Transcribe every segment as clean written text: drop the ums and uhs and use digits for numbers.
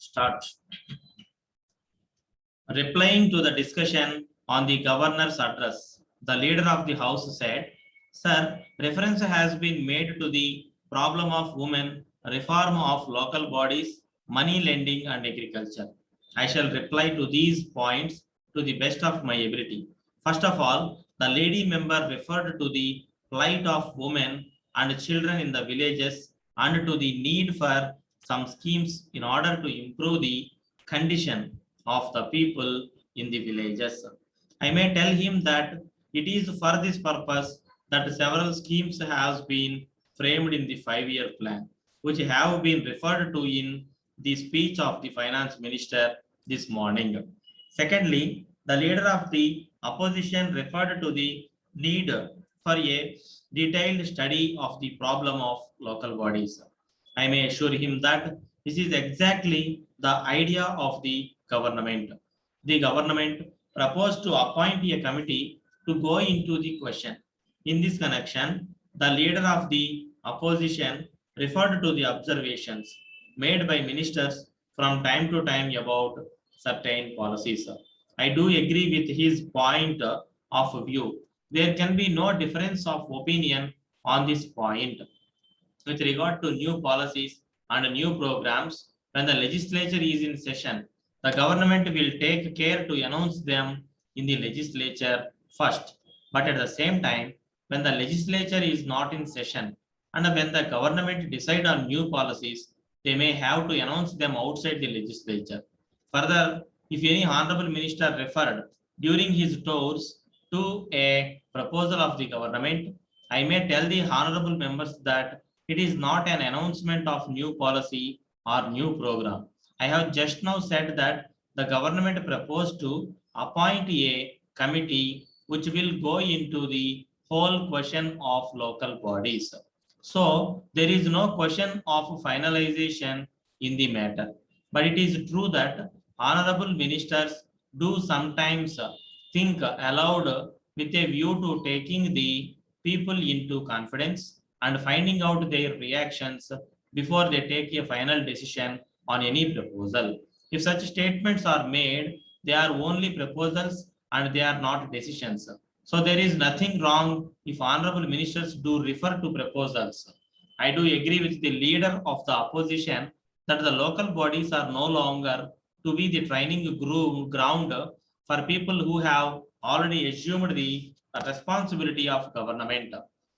Start. Replying to the discussion on the governor's address, the leader of the house said, Sir, reference has been made to the problem of women, reform of local bodies, money lending and agriculture. I shall reply to these points to the best of my ability. First of all, the lady member referred to the plight of women and children in the villages and to the need for some schemes in order to improve the condition of the people in the villages. I may tell him that it is for this purpose that several schemes have been framed in the 5-year plan, which have been referred to in the speech of the finance minister this morning. Secondly, the leader of the opposition referred to the need for a detailed study of the problem of local bodies. I may assure him that this is exactly the idea of the government. The government proposed to appoint a committee to go into the question. In this connection, the leader of the opposition referred to the observations made by ministers from time to time about certain policies. I do agree with his point of view. There can be no difference of opinion on this point. With regard to new policies and new programs, when the legislature is in session, the government will take care to announce them in the legislature first. But at the same time, when the legislature is not in session and when the government decide on new policies, they may have to announce them outside the legislature. Further, if any honorable minister referred during his tours to a proposal of the government, I may tell the honorable members that it is not an announcement of new policy or new program. I have just now said that the government proposed to appoint a committee which will go into the whole question of local bodies. So there is no question of finalization in the matter. But it is true that honorable ministers do sometimes think aloud with a view to taking the people into confidence and finding out their reactions before they take a final decision on any proposal. If such statements are made, they are only proposals and they are not decisions. So there is nothing wrong if honorable ministers do refer to proposals. I do agree with the leader of the opposition that the local bodies are no longer to be the training ground for people who have already assumed the responsibility of government.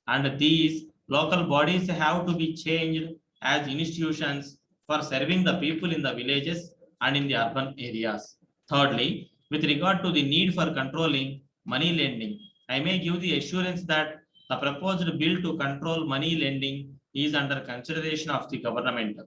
And these local bodies have to be changed as institutions for serving the people in the villages and in the urban areas. Thirdly, with regard to the need for controlling money lending, I may give the assurance that the proposed bill to control money lending is under consideration of the government.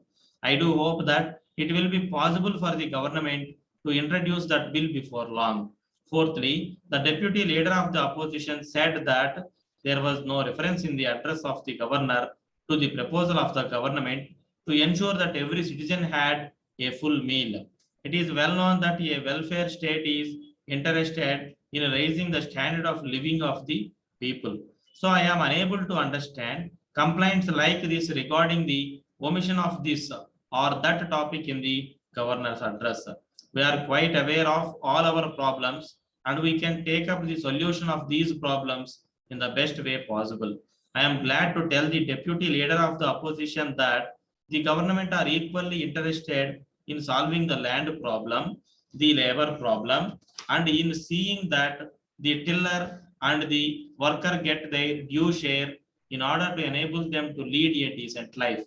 I do hope that it will be possible for the government to introduce that bill before long. Fourthly, the deputy leader of the opposition said that there was no reference in the address of the governor to the proposal of the government to ensure that every citizen had a full meal. It is well known that a welfare state is interested in raising the standard of living of the people. So I am unable to understand complaints like this regarding the omission of this or that topic in the governor's address. We are quite aware of all our problems and we can take up the solution of these problems in the best way possible. I am glad to tell the deputy leader of the opposition that the government are equally interested in solving the land problem, the labor problem, and in seeing that the tiller and the worker get their due share in order to enable them to lead a decent life.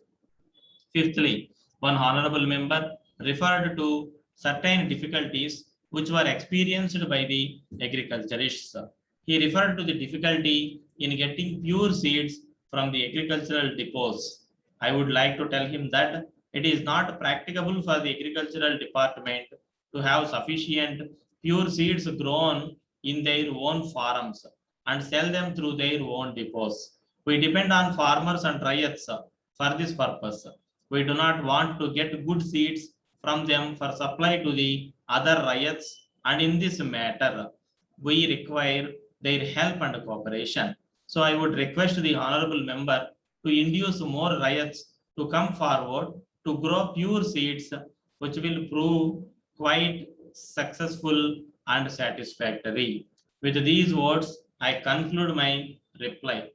Fifthly, one honorable member referred to certain difficulties which were experienced by the agriculturists. He referred to the difficulty in getting pure seeds from the agricultural depots. I would like to tell him that it is not practicable for the agricultural department to have sufficient pure seeds grown in their own farms and sell them through their own depots. We depend on farmers and riots for this purpose. We do not want to get good seeds from them for supply to the other riots, and in this matter, we require their help and cooperation. So I would request the honorable member to induce more riots to come forward to grow pure seeds which will prove quite successful and satisfactory. With these words, I conclude my reply.